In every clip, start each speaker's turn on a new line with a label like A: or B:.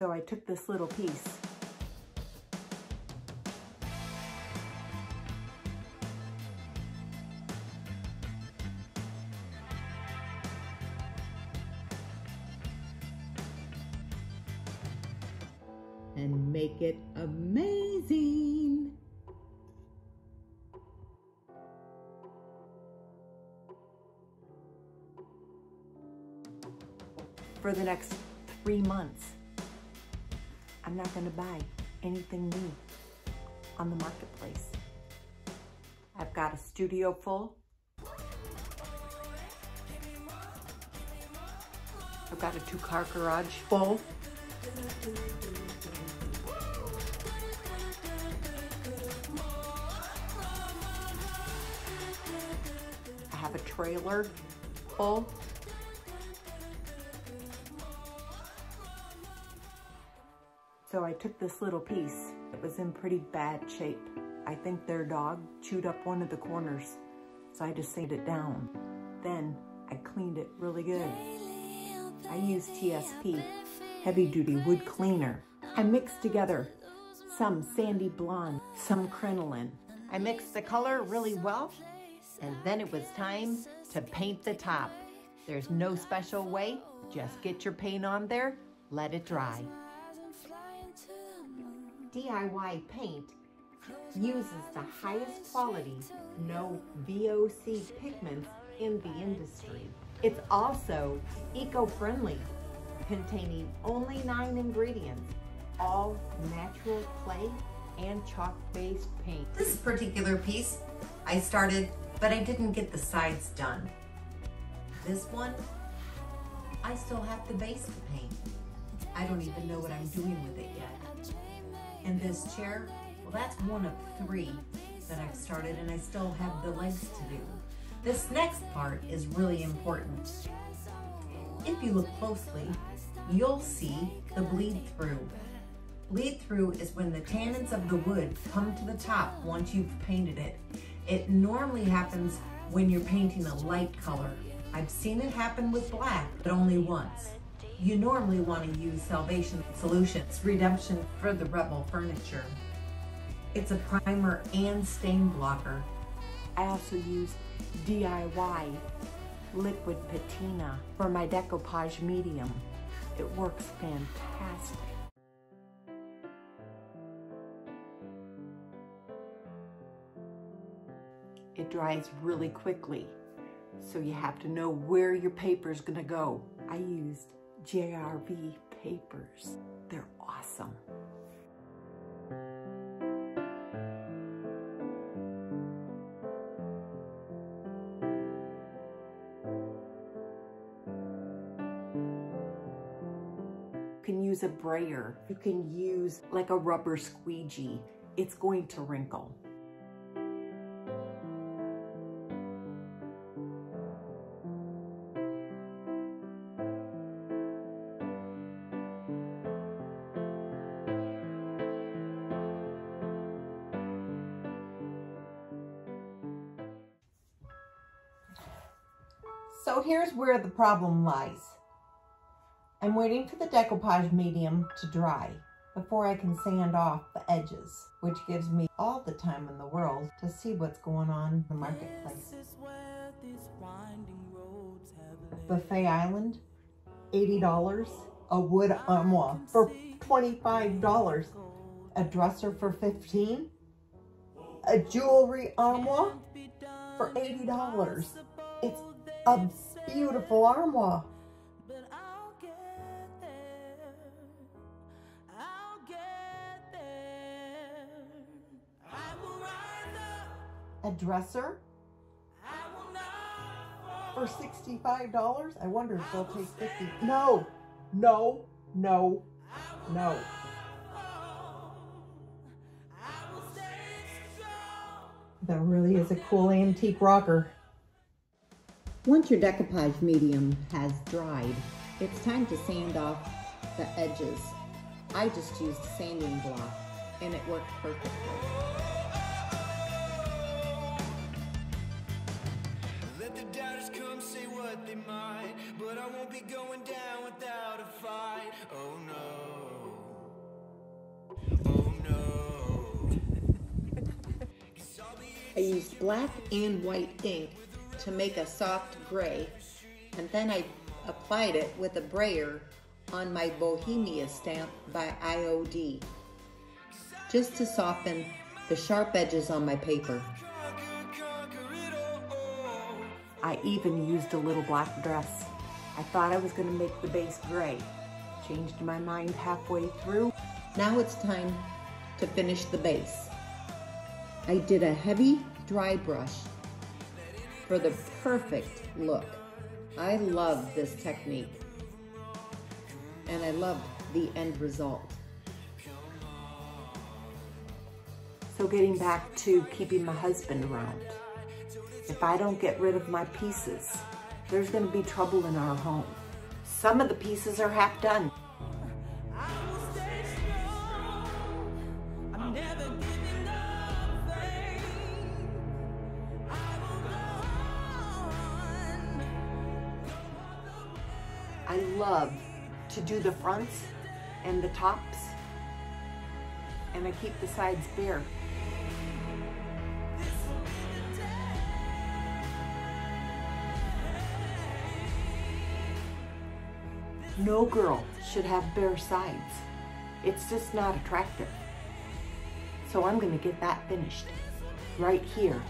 A: So I took this little piece and make it amazing. For the next 3 months, I'm not going to buy anything new on the marketplace. I've got a studio full. I've got a 2-car garage full. I have a trailer full. So I took this little piece. It was in pretty bad shape. I think their dog chewed up one of the corners, so I just sanded it down. Then I cleaned it really good. I used TSP, heavy duty wood cleaner. I mixed together some sandy blonde, some crinoline. I mixed the color really well, and then it was time to paint the top. There's no special way, just get your paint on there, let it dry. DIY paint uses the highest quality, no VOC pigments in the industry. It's also eco-friendly, containing only 9 ingredients, all natural clay and chalk-based paint. This particular piece I started, but I didn't get the sides done. This one, I still have the base to paint. I don't even know what I'm doing with it yet. And this chair, well, that's one of 3 that I've started, and I still have the legs to do. This next part is really important. If you look closely, you'll see the bleed through. Bleed through is when the tannins of the wood come to the top once you've painted it. It normally happens when you're painting a light color. I've seen it happen with black, but only once. You normally want to use Salvation Solutions Redemption for the Rebel furniture. It's a primer and stain blocker. I also use DIY liquid patina for my Decoupage medium. It works fantastic. It dries really quickly, so you have to know where your paper is going to go. I used JRV papers. They're awesome. You can use a brayer. You can use like a rubber squeegee. It's going to wrinkle. So here's where the problem lies. I'm waiting for the decoupage medium to dry before I can sand off the edges, which gives me all the time in the world to see what's going on in the marketplace. Buffet Island, $80. A wood armoire for $25. A dresser for $15. A jewelry armoire for $80. It's a beautiful armoire. A dresser for $65. I wonder if they'll take $50. No, no, no, no. That really is a cool antique rocker. Once your decoupage medium has dried, it's time to sand off the edges. I just used a sanding block and it worked perfectly. Let the doubters come say what they might, but I won't be going down without a fight. Oh no. I used black and white ink to make a soft gray, and then I applied it with a brayer on my Bohemia stamp by IOD, just to soften the sharp edges on my paper. I even used a little black dress. I thought I was going to make the base gray. Changed my mind halfway through. Now it's time to finish the base. I did a heavy dry brush for the perfect look. I love this technique, and I love the end result. So getting back to keeping my husband around. If I don't get rid of my pieces, there's going to be trouble in our home. Some of the pieces are half done. I love to do the fronts and the tops, and I keep the sides bare. No girl should have bare sides. It's just not attractive. So I'm gonna get that finished right here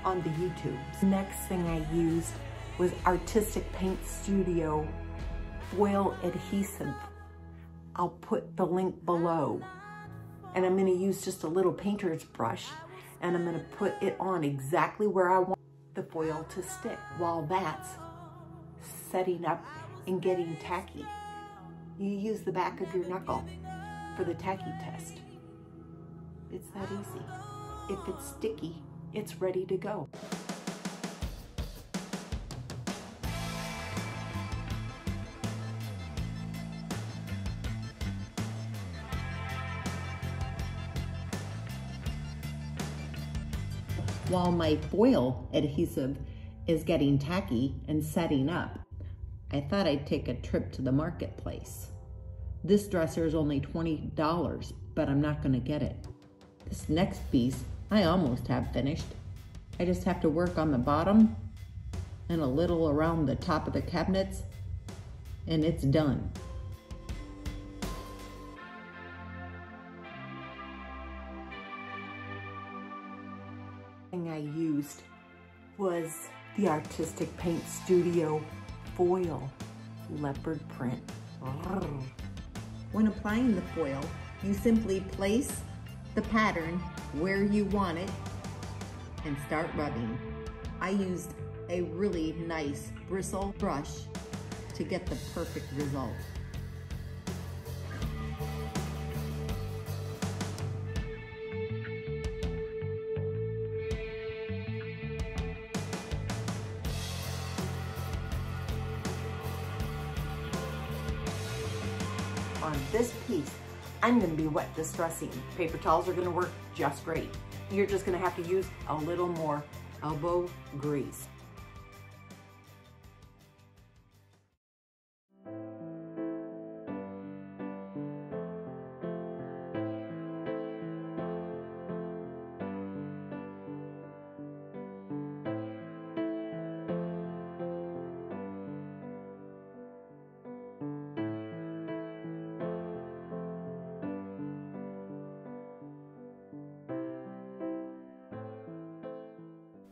A: on the YouTube. Next thing I used was Artistic Paint Studio foil adhesive. I'll put the link below. And I'm gonna use just a little painter's brush, and I'm gonna put it on exactly where I want the foil to stick. While that's setting up and getting tacky, you use the back of your knuckle for the tacky test. It's that easy. If it's sticky, it's ready to go. While my foil adhesive is getting tacky and setting up, I thought I'd take a trip to the marketplace. This dresser is only $20, but I'm not gonna get it. This next piece, I almost have finished. I just have to work on the bottom and a little around the top of the cabinets, and it's done. I used was the Artistic Paint Studio foil leopard print. When applying the foil, you simply place the pattern where you want it and start rubbing. I used a really nice bristle brush to get the perfect result. On this piece, I'm going to be wet distressing. Paper towels are going to work just great. You're just going to have to use a little more elbow grease.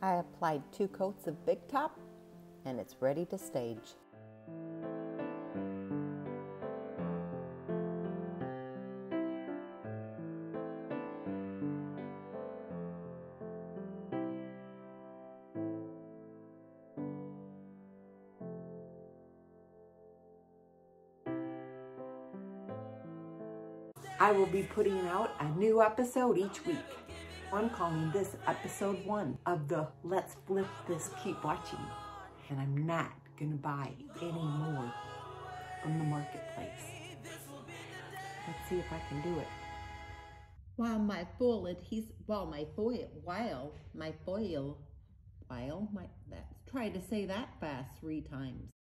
A: I applied 2 coats of Big Top, and it's ready to stage. I will be putting out a new episode each week. I'm calling this episode 1 of the Let's Flip This, Keep Watching. And I'm not gonna buy any more from the marketplace. Let's see if I can do it. While my foil adhesive, try to say that fast 3 times.